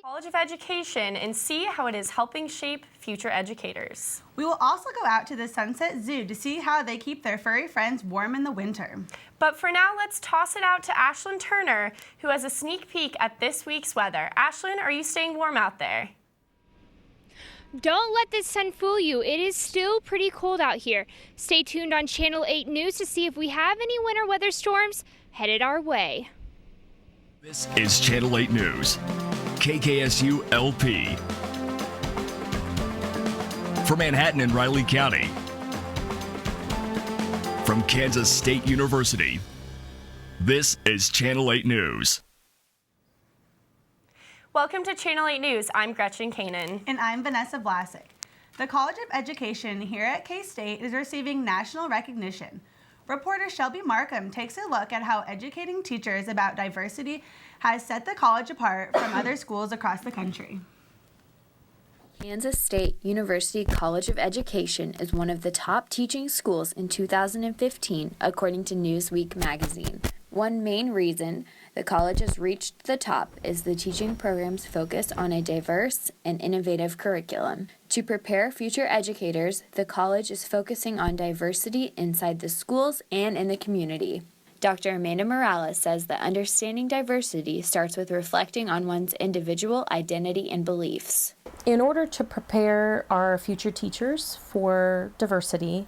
College of Education and see how it is helping shape future educators. We will also go out to the Sunset Zoo to see how they keep their furry friends warm in the winter. But for now, let's toss it out to Ashlyn Turner, who has a sneak peek at this week's weather. Ashlyn, are you staying warm out there? Don't let this sun fool you. It is still pretty cold out here. Stay tuned on Channel 8 News to see if we have any winter weather storms headed our way. This is Channel 8 News, KKSU LP. For Manhattan and Riley County. From Kansas State University, this is Channel 8 News. Welcome to Channel 8 News. I'm Gretchen Kanan. And I'm Vanessa Vlasic. The College of Education here at K-State is receiving national recognition. Reporter Shelby Markham takes a look at how educating teachers about diversity has set the college apart from other schools across the country. Kansas State University College of Education is one of the top teaching schools in 2015, according to Newsweek magazine. One main reason the college has reached the top is the teaching program's focus on a diverse and innovative curriculum. To prepare future educators, the college is focusing on diversity inside the schools and in the community. Dr. Amanda Morales says that understanding diversity starts with reflecting on one's individual identity and beliefs. In order to prepare our future teachers for diversity,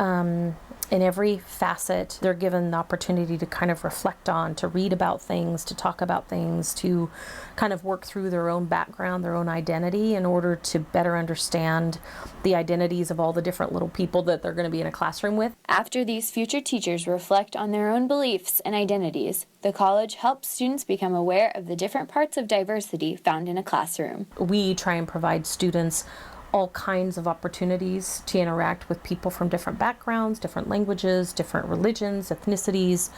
in every facet, they're given the opportunity to kind of reflect on, to read about things, to talk about things, to kind of work through their own background, their own identity in order to better understand the identities of all the different little people that they're going to be in a classroom with. After these future teachers reflect on their own beliefs and identities, the college helps students become aware of the different parts of diversity found in a classroom. We try and provide students all kinds of opportunities to interact with people from different backgrounds, different languages, different religions, ethnicities,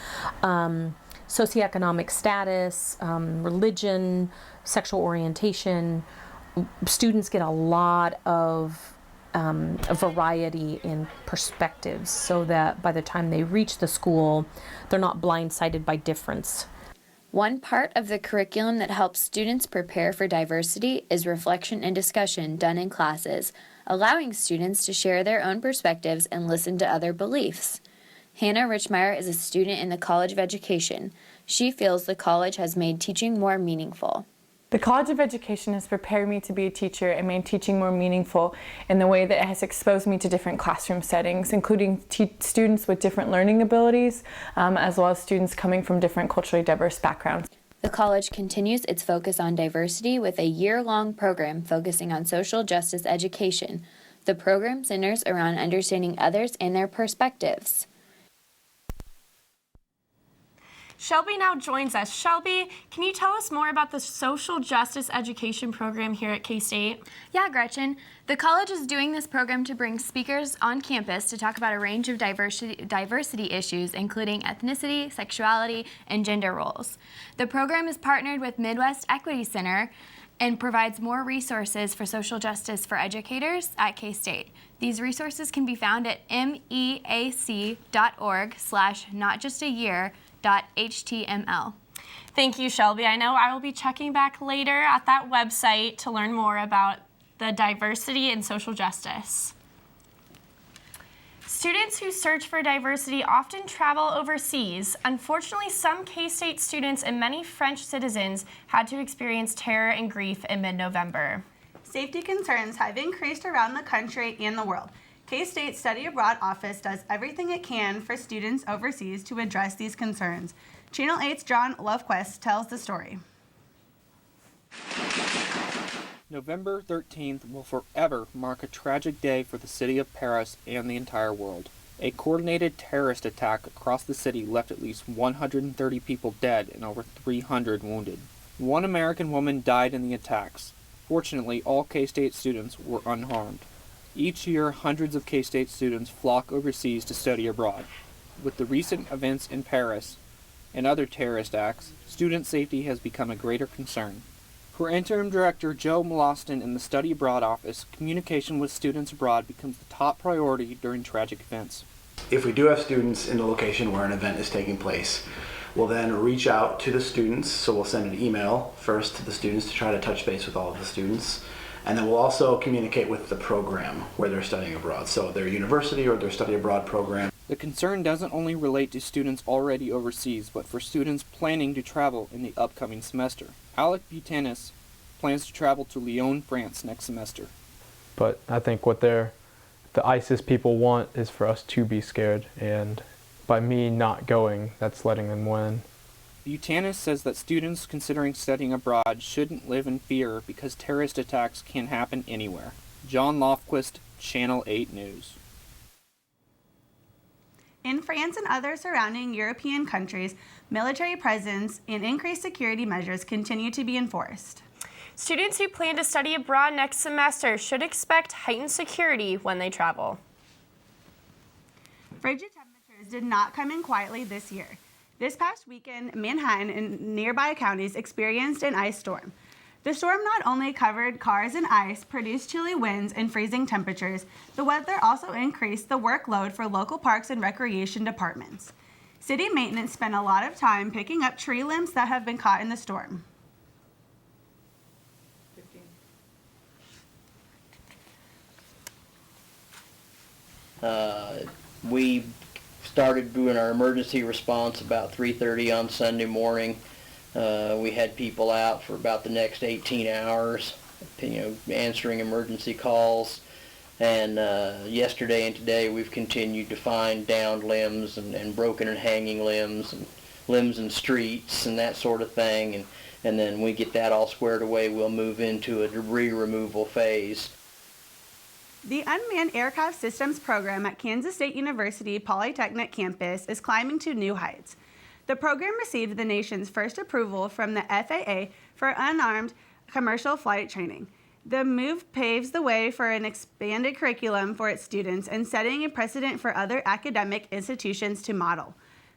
socioeconomic status, religion, sexual orientation. Students get a lot of a variety in perspectives so that by the time they reach the school, they're not blindsided by difference. One part of the curriculum that helps students prepare for diversity is reflection and discussion done in classes, allowing students to share their own perspectives and listen to other beliefs. Hannah Richmeyer is a student in the College of Education. She feels the college has made teaching more meaningful. The College of Education has prepared me to be a teacher and made teaching more meaningful in the way that it has exposed me to different classroom settings, including students with different learning abilities, as well as students coming from different culturally diverse backgrounds. The college continues its focus on diversity with a year-long program focusing on social justice education. The program centers around understanding others and their perspectives. Shelby now joins us. Shelby, can you tell us more about the social justice education program here at K-State? Yeah, Gretchen. The college is doing this program to bring speakers on campus to talk about a range of diversity issues, including ethnicity, sexuality, and gender roles. The program is partnered with Midwest Equity Center and provides more resources for social justice for educators at K-State. These resources can be found at meac.org/notjustayear.html. Thank you, Shelby. I know I will be checking back later at that website to learn more about the diversity and social justice. Students who search for diversity often travel overseas. Unfortunately, some K-State students and many French citizens had to experience terror and grief in mid-November. Safety concerns have increased around the country and the world. K-State Study Abroad Office does everything it can for students overseas to address these concerns. Channel 8's John Lovequest tells the story. November 13th will forever mark a tragic day for the city of Paris and the entire world. A coordinated terrorist attack across the city left at least 130 people dead and over 300 wounded. One American woman died in the attacks. Fortunately, all K-State students were unharmed. Each year, hundreds of K-State students flock overseas to study abroad. With the recent events in Paris and other terrorist acts, student safety has become a greater concern. For Interim Director Joe Molostin in the Study Abroad office, communication with students abroad becomes the top priority during tragic events. If we do have students in the location where an event is taking place, We'll then reach out to the students, so we'll send an email first to the students to try to touch base with all of the students. And then we'll also communicate with the program where they're studying abroad, so their university or their study abroad program. The concern doesn't only relate to students already overseas, but for students planning to travel in the upcoming semester. Alec Butanis plans to travel to Lyon, France next semester. But I think what the ISIS people want is for us to be scared, and by me not going, that's letting them win. Butanis says that students considering studying abroad shouldn't live in fear because terrorist attacks can happen anywhere. John Lofquist, Channel 8 News. In France and other surrounding European countries, military presence and increased security measures continue to be enforced. Students who plan to study abroad next semester should expect heightened security when they travel. Frigid temperatures did not come in quietly this year. This past weekend, Manhattan and nearby counties experienced an ice storm. The storm not only covered cars in ice, produced chilly winds and freezing temperatures, the weather also increased the workload for local parks and recreation departments. City maintenance spent a lot of time picking up tree limbs that have been caught in the storm. We started doing our emergency response about 3:30 on Sunday morning. We had people out for about the next 18 hours, answering emergency calls. And yesterday and today we've continued to find downed limbs and broken and hanging limbs and limbs in streets and that sort of thing. And then we get that all squared away, we'll move into a debris removal phase. The Unmanned Aircraft Systems program at Kansas State University Polytechnic campus is climbing to new heights. The program received the nation's first approval from the FAA for unarmed commercial flight training. The move paves the way for an expanded curriculum for its students and setting a precedent for other academic institutions to model.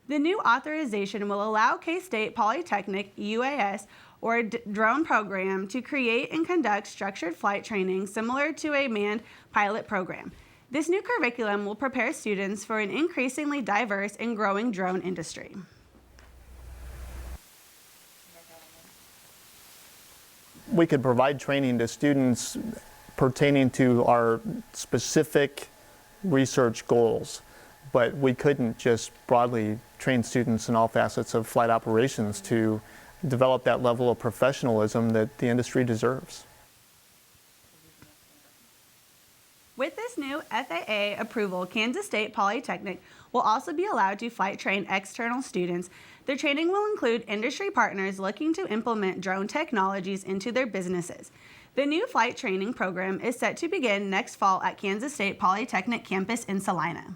The new authorization will allow K-State Polytechnic, UAS, or drone program to create and conduct structured flight training similar to a manned pilot program. This new curriculum will prepare students for an increasingly diverse and growing drone industry. We could provide training to students pertaining to our specific research goals, but we couldn't just broadly train students in all facets of flight operations to develop that level of professionalism that the industry deserves. With this new FAA approval, Kansas State Polytechnic will also be allowed to flight train external students. The training will include industry partners looking to implement drone technologies into their businesses. The new flight training program is set to begin next fall at Kansas State Polytechnic campus in Salina.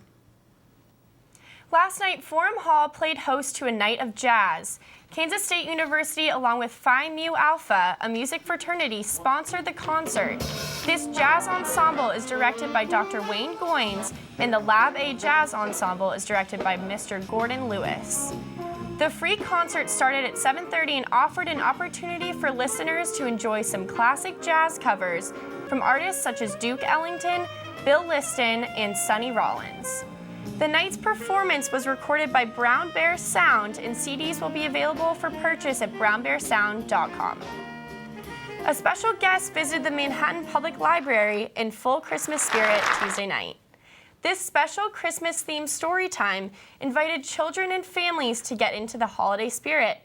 Last night, Forum Hall played host to a night of jazz. Kansas State University, along with Phi Mu Alpha, a music fraternity, sponsored the concert. This jazz ensemble is directed by Dr. Wayne Goines, and the Lab A Jazz Ensemble is directed by Mr. Gordon Lewis. The free concert started at 7:30 and offered an opportunity for listeners to enjoy some classic jazz covers from artists such as Duke Ellington, Bill Liston, and Sonny Rollins. The night's performance was recorded by Brown Bear Sound, and CDs will be available for purchase at brownbearsound.com. A special guest visited the Manhattan Public Library in full Christmas spirit Tuesday night. This special Christmas-themed story time invited children and families to get into the holiday spirit.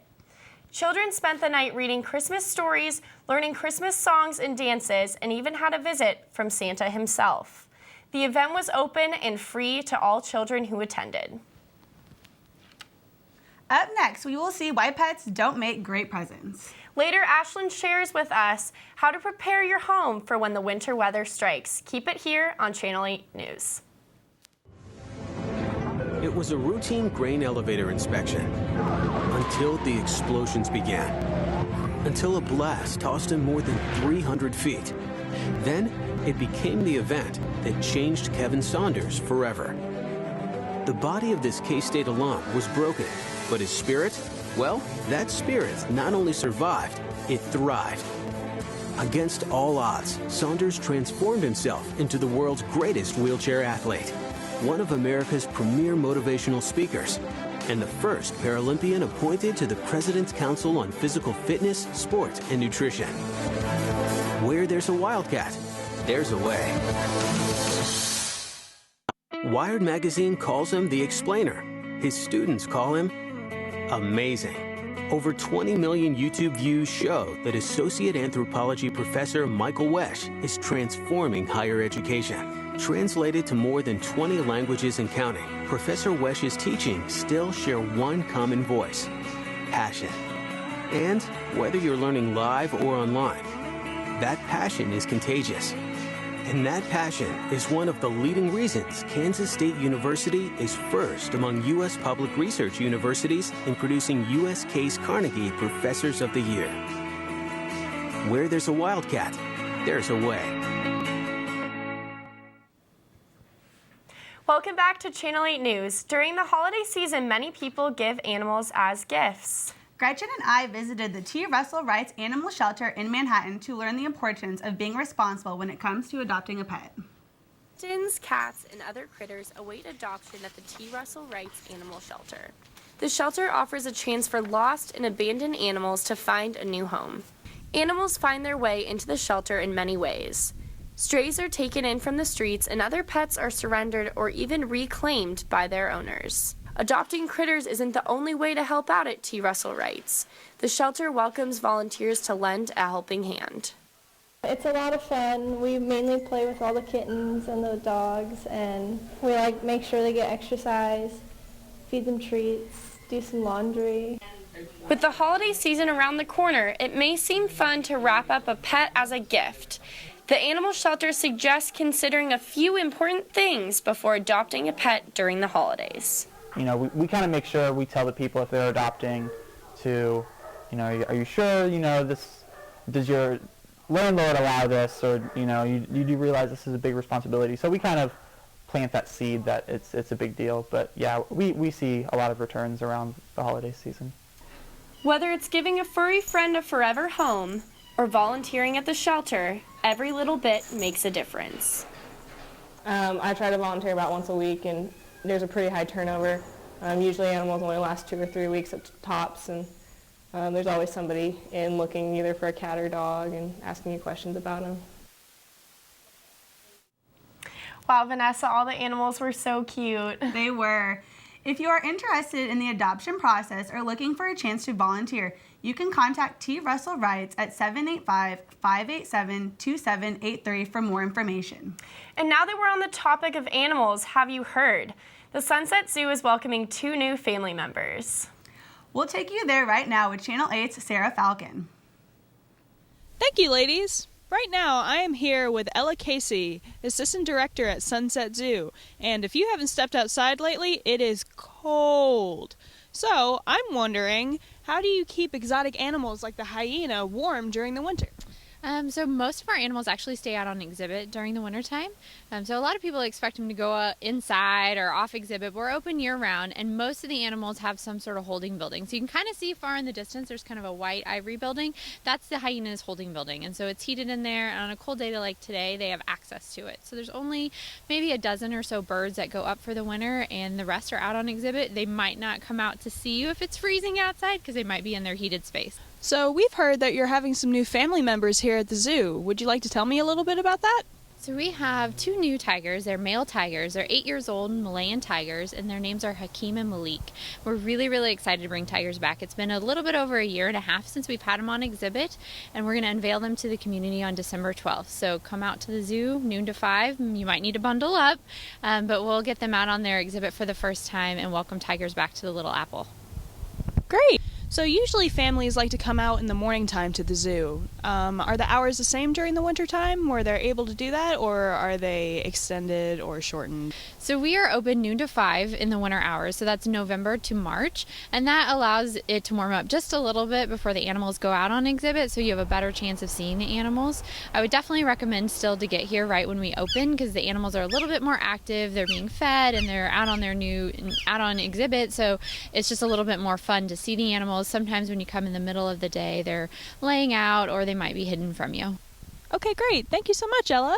Children spent the night reading Christmas stories, learning Christmas songs and dances, and even had a visit from Santa himself. The event was open and free to all children who attended. Up next, we will see why pets don't make great presents. Later, Ashlyn shares with us how to prepare your home for when the winter weather strikes. Keep it here on Channel 8 News. It was a routine grain elevator inspection until the explosions began. Until a blast tossed him more than 300 feet. Then it became the event that changed Kevin Saunders forever. The body of this K-State alum was broken, but his spirit, well, that spirit not only survived, it thrived. Against all odds, Saunders transformed himself into the world's greatest wheelchair athlete, one of America's premier motivational speakers, and the first Paralympian appointed to the President's Council on Physical Fitness, Sport, and Nutrition. Where there's a Wildcat, there's a way. Wired magazine calls him the explainer. His students call him amazing. Over 20 million YouTube views show that Associate Anthropology Professor Michael Wesch is transforming higher education. Translated to more than 20 languages and counting, Professor Wesch's teachings still share one common voice: passion. And whether you're learning live or online, that passion is contagious. And that passion is one of the leading reasons Kansas State University is first among U.S. public research universities in producing U.S. Case Carnegie Professors of the Year. Where there's a Wildcat, there's a way. Welcome back to Channel 8 News. During the holiday season, many people give animals as gifts. Gretchen and I visited the T. Russell Wright's Animal Shelter in Manhattan to learn the importance of being responsible when it comes to adopting a pet. Kittens, cats, and other critters await adoption at the T. Russell Wright's Animal Shelter. The shelter offers a chance for lost and abandoned animals to find a new home. Animals find their way into the shelter in many ways. Strays are taken in from the streets, and other pets are surrendered or even reclaimed by their owners. Adopting critters isn't the only way to help out at T. Russell Wright's. The shelter welcomes volunteers to lend a helping hand. It's a lot of fun. We mainly play with all the kittens and the dogs, and we make sure they get exercise, feed them treats, do some laundry. With the holiday season around the corner, it may seem fun to wrap up a pet as a gift. The animal shelter suggests considering a few important things before adopting a pet during the holidays. You know, we kind of make sure we tell the people if they're adopting to, you know, are you sure, you know, does your landlord allow this, or, you know, you do realize this is a big responsibility. So we kind of plant that seed that it's a big deal. But yeah, we see a lot of returns around the holiday season. Whether it's giving a furry friend a forever home or volunteering at the shelter, every little bit makes a difference. I try to volunteer about once a week, and there's a pretty high turnover. Usually animals only last 2 or 3 weeks at tops, and there's always somebody in looking either for a cat or dog and asking you questions about them. Wow, Vanessa, all the animals were so cute. They were. If you are interested in the adoption process or looking for a chance to volunteer, you can contact T. Russell Wrights at 785-587-2783 for more information. And now that we're on the topic of animals, have you heard? The Sunset Zoo is welcoming 2 new family members. We'll take you there right now with Channel 8's Sarah Falcon. Thank you, ladies. Right now, I am here with Ella Casey, Assistant Director at Sunset Zoo. And if you haven't stepped outside lately, it is cold. So, I'm wondering, how do you keep exotic animals like the hyena warm during the winter? So most of our animals actually stay out on exhibit during the wintertime. So a lot of people expect them to go inside or off exhibit, but we're open year-round, and most of the animals have some sort of holding building. So you can kind of see far in the distance, there's kind of a white ivory building. That's the hyena's holding building, and so it's heated in there, and on a cold day like today, they have access to it. So there's only maybe a dozen or so birds that go up for the winter, and the rest are out on exhibit. They might not come out to see you if it's freezing outside, because they might be in their heated space. So we've heard that you're having some new family members here at the zoo. Would you like to tell me a little bit about that? So we have 2 new tigers. They're male tigers. They're 8 years old, Malayan tigers, and their names are Hakeem and Malik. We're really, really excited to bring tigers back. It's been a little bit over a year and a half since we've had them on exhibit, and we're going to unveil them to the community on December 12th. So come out to the zoo, noon to 5. You might need to bundle up, but we'll get them out on their exhibit for the first time and welcome tigers back to the Little Apple. Great! So usually families like to come out in the morning time to the zoo. Are the hours the same during the winter time where they're able to do that, or are they extended or shortened? So we are open noon to 5 in the winter hours, so that's November to March, and that allows it to warm up just a little bit before the animals go out on exhibit, so you have a better chance of seeing the animals. I would definitely recommend still to get here right when we open, because the animals are a little bit more active, they're being fed, and they're out on exhibit, so it's just a little bit more fun to see the animals. Sometimes when you come in the middle of the day, they're laying out or they might be hidden from you. Okay, great. Thank you so much, Ella.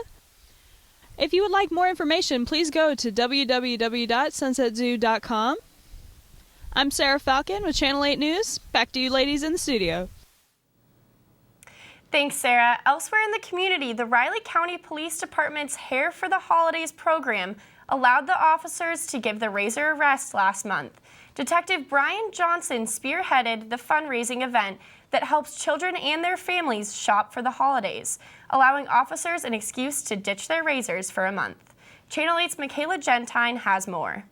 If you would like more information, please go to www.sunsetzoo.com. I'm Sarah Falcon with Channel 8 News. Back to you ladies in the studio. Thanks, Sarah. Elsewhere in the community, the Riley County Police Department's Hair for the Holidays program allowed the officers to give the razor a rest last month. Detective Brian Johnson spearheaded the fundraising event that helps children and their families shop for the holidays, allowing officers an excuse to ditch their razors for a month. Channel 8's Michaela Gentine has more.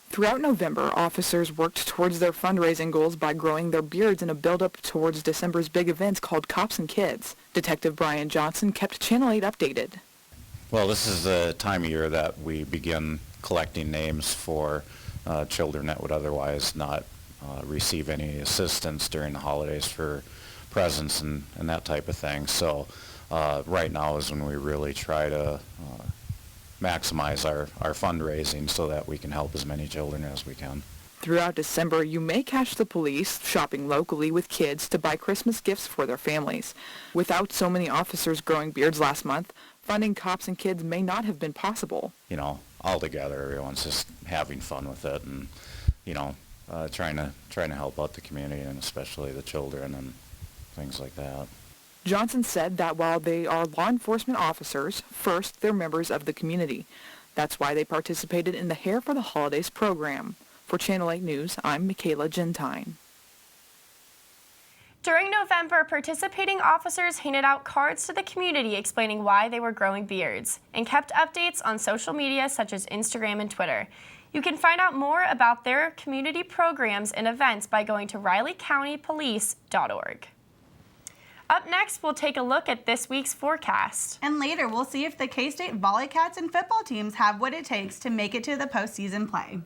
Throughout November, officers worked towards their fundraising goals by growing their beards in a build-up towards December's big events called Cops and Kids. Detective Brian Johnson kept Channel 8 updated. Well, this is the time of year that we begin collecting names for children that would otherwise not receive any assistance during the holidays for presents and that type of thing. So right now is when we really try to maximize our fundraising so that we can help as many children as we can. Throughout December, you may catch the police shopping locally with kids to buy Christmas gifts for their families. Without so many officers growing beards last month, funding Cops and Kids may not have been possible. You know, all together, everyone's just having fun with it and, you know, trying to help out the community and especially the children and things like that. Johnson said that while they are law enforcement officers, first they're members of the community. That's why they participated in the Hair for the Holidays program. For Channel 8 News, I'm Michaela Gentine. During November, participating officers handed out cards to the community explaining why they were growing beards and kept updates on social media such as Instagram and Twitter. You can find out more about their community programs and events by going to RileyCountyPolice.org. Up next, we'll take a look at this week's forecast. And later, we'll see if the K-State Volleycats and football teams have what it takes to make it to the postseason play.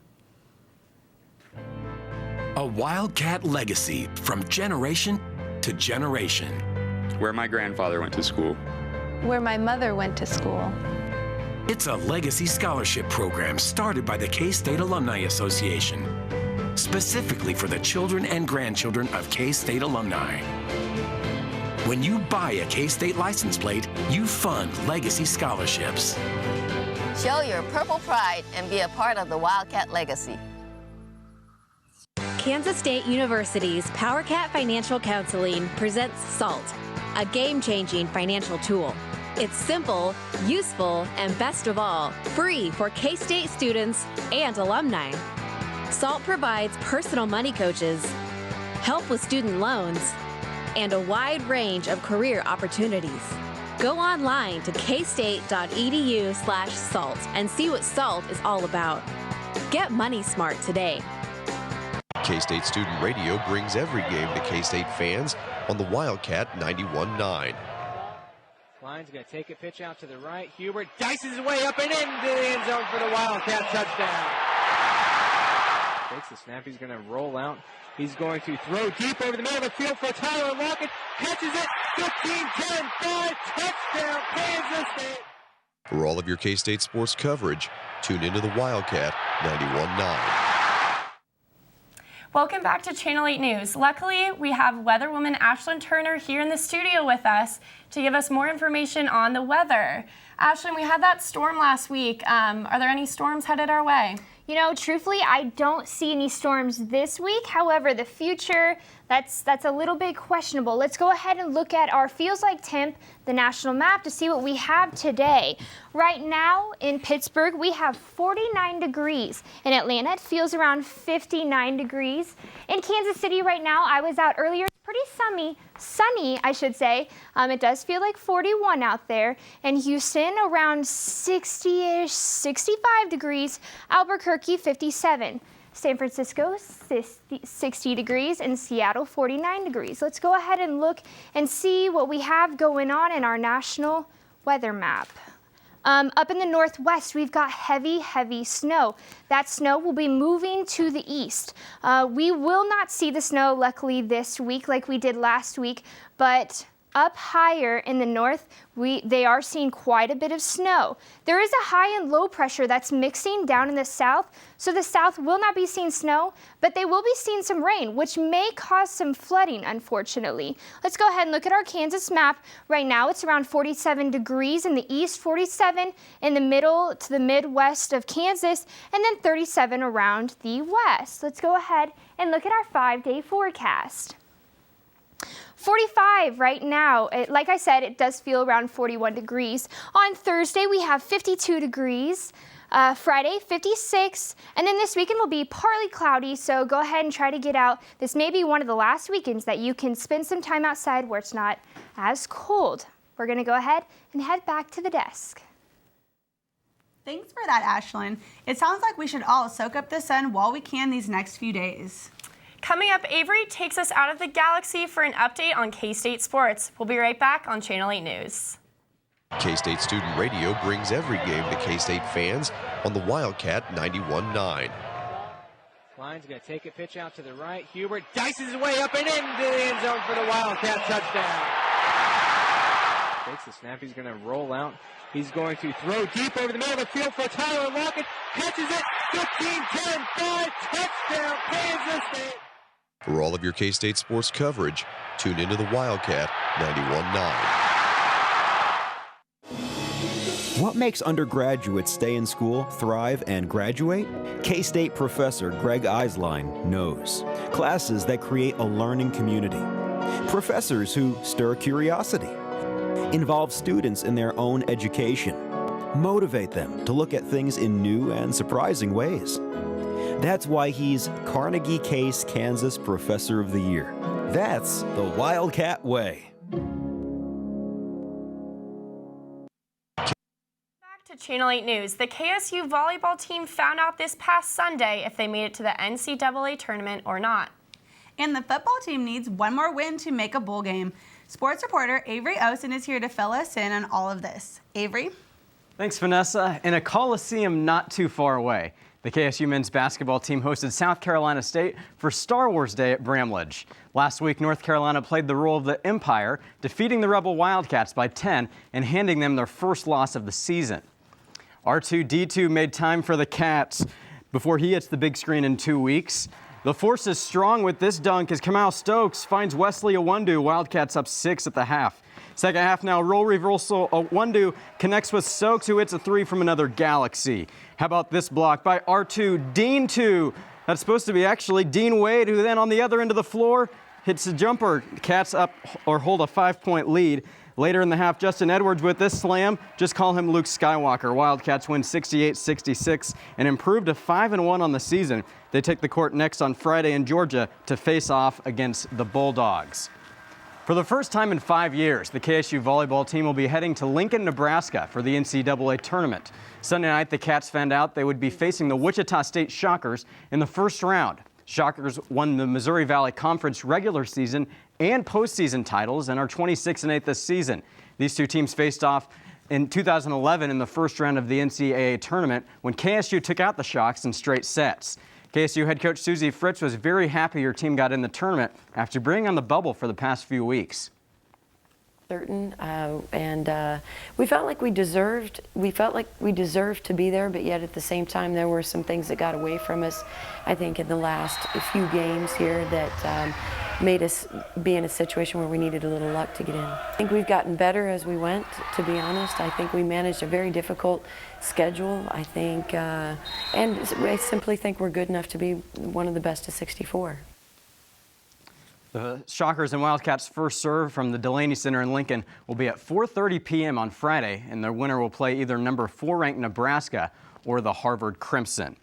A Wildcat legacy from generation to generation. Where my grandfather went to school. Where my mother went to school. It's a legacy scholarship program started by the K-State Alumni Association, specifically for the children and grandchildren of K-State alumni. When you buy a K-State license plate, you fund legacy scholarships. Show your purple pride and be a part of the Wildcat legacy. Kansas State University's PowerCat Financial Counseling presents SALT, a game-changing financial tool. It's simple, useful, and best of all, free for K-State students and alumni. SALT provides personal money coaches, help with student loans, and a wide range of career opportunities. Go online to kstate.edu/SALT and see what SALT is all about. Get money smart today. K-State Student Radio brings every game to K-State fans on the Wildcat 91.9. Klein's going to take a pitch out to the right. Hubert dices his way up and into the end zone for the Wildcat touchdown. Takes the snap. He's going to roll out. He's going to throw deep over the middle of the field for Tyler Lockett. Catches it. 15-10, 5, touchdown, Kansas State. For all of your K-State sports coverage, tune into the Wildcat 91.9. Welcome back to Channel 8 News. Luckily, we have weatherwoman Ashlyn Turner here in the studio with us to give us more information on the weather. Ashlyn, we had that storm last week. Are there any storms headed our way? You know, truthfully, I don't see any storms this week. However, the future, that's a little bit questionable. Let's go ahead and look at our feels like temp, the national map, to see what we have today. Right now in Pittsburgh, we have 49 degrees. In Atlanta, it feels around 59 degrees. In Kansas City right now, I was out earlier. Pretty sunny, I should say. It does feel like 41 out there. In Houston, around 60-ish, 65 degrees. Albuquerque, 57. San Francisco, 60 degrees. And Seattle, 49 degrees. Let's go ahead and look and see what we have going on in our national weather map. Up in the northwest, we've got heavy, heavy snow. That snow will be moving to the east. We will not see the snow, luckily, this week like we did last week, but Up higher in the north, they are seeing quite a bit of snow. There is a high and low pressure that's mixing down in the south, so the south will not be seeing snow, but they will be seeing some rain, which may cause some flooding, unfortunately. Let's go ahead and look at our Kansas map. Right now, it's around 47 degrees in the east, 47 in the middle to the midwest of Kansas, and then 37 around the west. Let's go ahead and look at our 5-day forecast. 45 right now. Like I said, it does feel around 41 degrees. On Thursday, we have 52 degrees. Friday, 56. And then this weekend will be partly cloudy, so go ahead and try to get out. This may be one of the last weekends that you can spend some time outside where it's not as cold. We're going to go ahead and head back to the desk. Thanks for that, Ashlyn. It sounds like we should all soak up the sun while we can these next few days. Coming up, Avery takes us out of the galaxy for an update on K-State sports. We'll be right back on Channel 8 News. K-State Student Radio brings every game to K-State fans on the Wildcat 91.9. Klein's going to take a pitch out to the right. Hubert dices his way up and into the end zone for the Wildcat touchdown. Takes the snap. He's going to roll out. He's going to throw deep over the middle of the field for Tyler Lockett. Catches it. 15-10, 5, touchdown, Kansas State. For all of your K-State sports coverage, tune into the Wildcat 91.9. What makes undergraduates stay in school, thrive, and graduate? K-State professor Greg Eislein knows. Classes that create a learning community. Professors who stir curiosity. Involve students in their own education. Motivate them to look at things in new and surprising ways. That's why he's Carnegie Case Kansas Professor of the Year. That's the Wildcat way. To Channel 8 News, the KSU volleyball team found out this past Sunday if they made it to the NCAA tournament or not. And the football team needs one more win to make a bowl game. Sports reporter Avery Osen is here to fill us in on all of this. Avery? Thanks, Vanessa. In a coliseum not too far away, the KSU men's basketball team hosted South Carolina State for Star Wars Day at Bramlage. Last week, North Carolina played the role of the Empire, defeating the Rebel Wildcats by 10 and handing them their first loss of the season. R2-D2 made time for the Cats before he hits the big screen in 2 weeks. The force is strong with this dunk as Kamal Stokes finds Wesley Awundu. Wildcats up 6 at the half. Second half now, roll reversal. Awundu connects with Stokes, who hits a three from another Galaxy. How about this block by R2, Dean 2. That's supposed to be actually Dean Wade, who then on the other end of the floor hits a jumper. Cats up or hold a 5-point lead. Later in the half, Justin Edwards with this slam. Just call him Luke Skywalker. Wildcats win 68-66 and improved to 5-1 on the season. They take the court next on Friday in Georgia to face off against the Bulldogs. For the first time in 5 years, the KSU volleyball team will be heading to Lincoln, Nebraska for the NCAA tournament. Sunday night, the Cats found out they would be facing the Wichita State Shockers in the first round. Shockers won the Missouri Valley Conference regular season and postseason titles and are 26-8 this season. These two teams faced off in 2011 in the first round of the NCAA tournament when KSU took out the Shocks in straight sets. KSU head coach Susie Fritz was very happy her team got in the tournament after being on the bubble for the past few weeks. Certain, and we felt like we deserved to be there, but yet at the same time there were some things that got away from us, I think, in the last few games here that made us be in a situation where we needed a little luck to get in. I think we've gotten better as we went, to be honest. I think we managed a very difficult schedule, I think, and I simply think we're good enough to be one of the best of 64. The Shockers and Wildcats' first serve from the Delaney Center in Lincoln will be at 4:30 p.m. on Friday, and their winner will play either number 4 ranked Nebraska or the Harvard Crimson.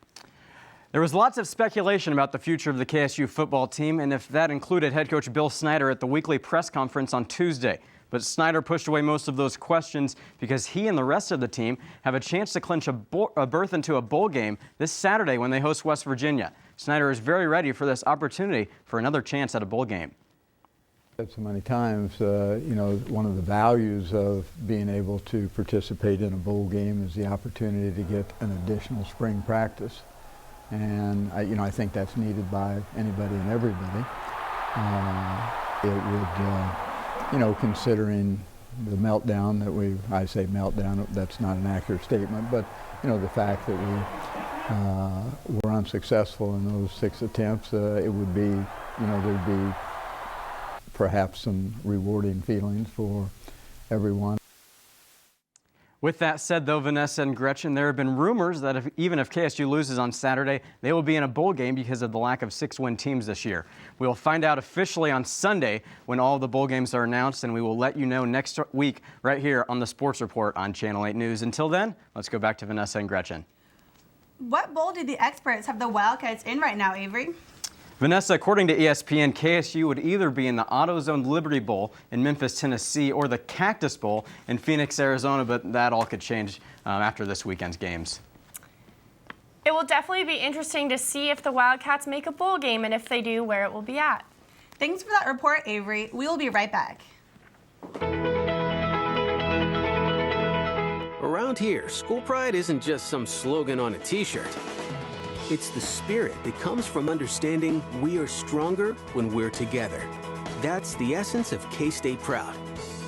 There was lots of speculation about the future of the KSU football team, and if that included head coach Bill Snyder at the weekly press conference on Tuesday. But Snyder pushed away most of those questions because he and the rest of the team have a chance to clinch a berth into a bowl game this Saturday when they host West Virginia. Snyder is very ready for this opportunity for another chance at a bowl game. Said so many times, one of the values of being able to participate in a bowl game is the opportunity to get an additional spring practice. And I think that's needed by anybody and everybody. It would you know, considering the meltdown that I say meltdown, that's not an accurate statement, but, you know, the fact that we were unsuccessful in those 6 attempts, it would be, you know, there'd be perhaps some rewarding feelings for everyone. With that said, though, Vanessa and Gretchen, there have been rumors that even if KSU loses on Saturday, they will be in a bowl game because of the lack of 6-win teams this year. We will find out officially on Sunday when all the bowl games are announced, and we will let you know next week right here on the Sports Report on Channel 8 News. Until then, let's go back to Vanessa and Gretchen. What bowl do the experts have the Wildcats in right now, Avery? Vanessa, according to ESPN, KSU would either be in the AutoZone Liberty Bowl in Memphis, Tennessee, or the Cactus Bowl in Phoenix, Arizona, but that all could change after this weekend's games. It will definitely be interesting to see if the Wildcats make a bowl game, and if they do, where it will be at. Thanks for that report, Avery. We will be right back. Around here, school pride isn't just some slogan on a t-shirt. It's the spirit that comes from understanding we are stronger when we're together. That's the essence of K-State Proud,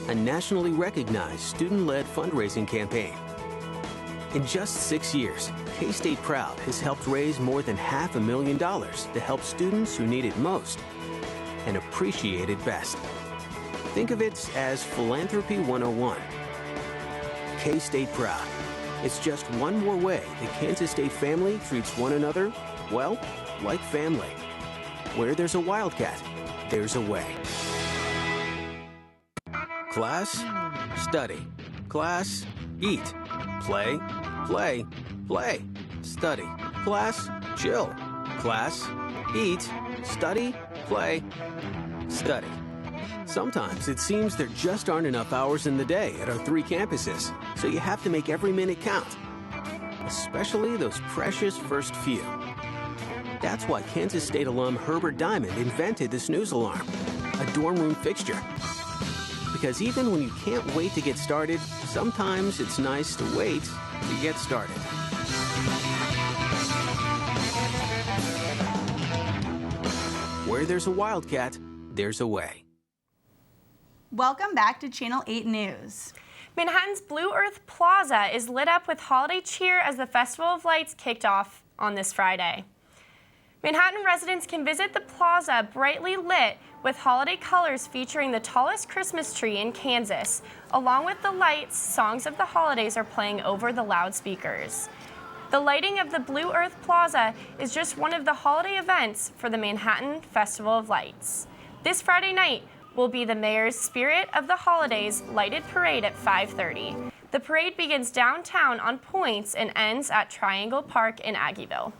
a nationally recognized student-led fundraising campaign. In just 6 years, K-State Proud has helped raise more than $500,000 to help students who need it most and appreciate it best. Think of it as Philanthropy 101. K-State Proud. It's just one more way the Kansas State family treats one another, well, like family. Where there's a Wildcat, there's a way. Class, study. Class, eat. Play, play, play. Study. Class, chill. Class, eat, study, play, study. Sometimes it seems there just aren't enough hours in the day at our 3 campuses, so you have to make every minute count, especially those precious first few. That's why Kansas State alum Herbert Diamond invented the snooze alarm, a dorm room fixture. Because even when you can't wait to get started, sometimes it's nice to wait to get started. Where there's a Wildcat, there's a way. Welcome back to Channel 8 News. Manhattan's Blue Earth Plaza is lit up with holiday cheer as the Festival of Lights kicked off on this Friday. Manhattan residents can visit the plaza brightly lit with holiday colors featuring the tallest Christmas tree in Kansas. Along with the lights, songs of the holidays are playing over the loudspeakers. The lighting of the Blue Earth Plaza is just one of the holiday events for the Manhattan Festival of Lights. This Friday night will be the mayor's Spirit of the Holidays lighted parade at 5:30. The parade begins downtown on Points and ends at Triangle Park in Aggieville.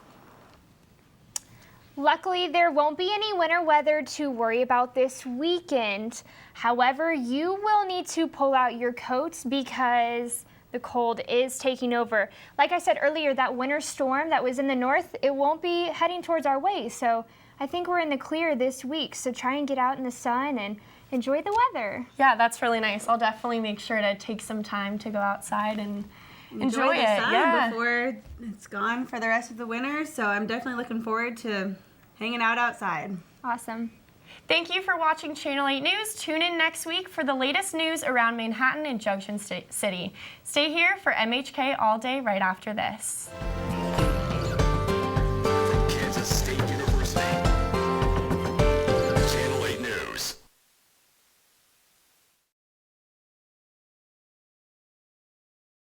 Luckily, there won't be any winter weather to worry about this weekend. However, you will need to pull out your coats because the cold is taking over. Like I said earlier, that winter storm that was in the north, it won't be heading towards our way. So I think we're in the clear this week. So try and get out in the sun and enjoy the weather. Yeah, that's really nice. I'll definitely make sure to take some time to go outside and enjoy the it. sun before it's gone for the rest of the winter. So I'm definitely looking forward to hanging out outside. Awesome. Thank you for watching Channel 8 News. Tune in next week for the latest news around Manhattan and Junction City. Stay here for MHK All Day right after this.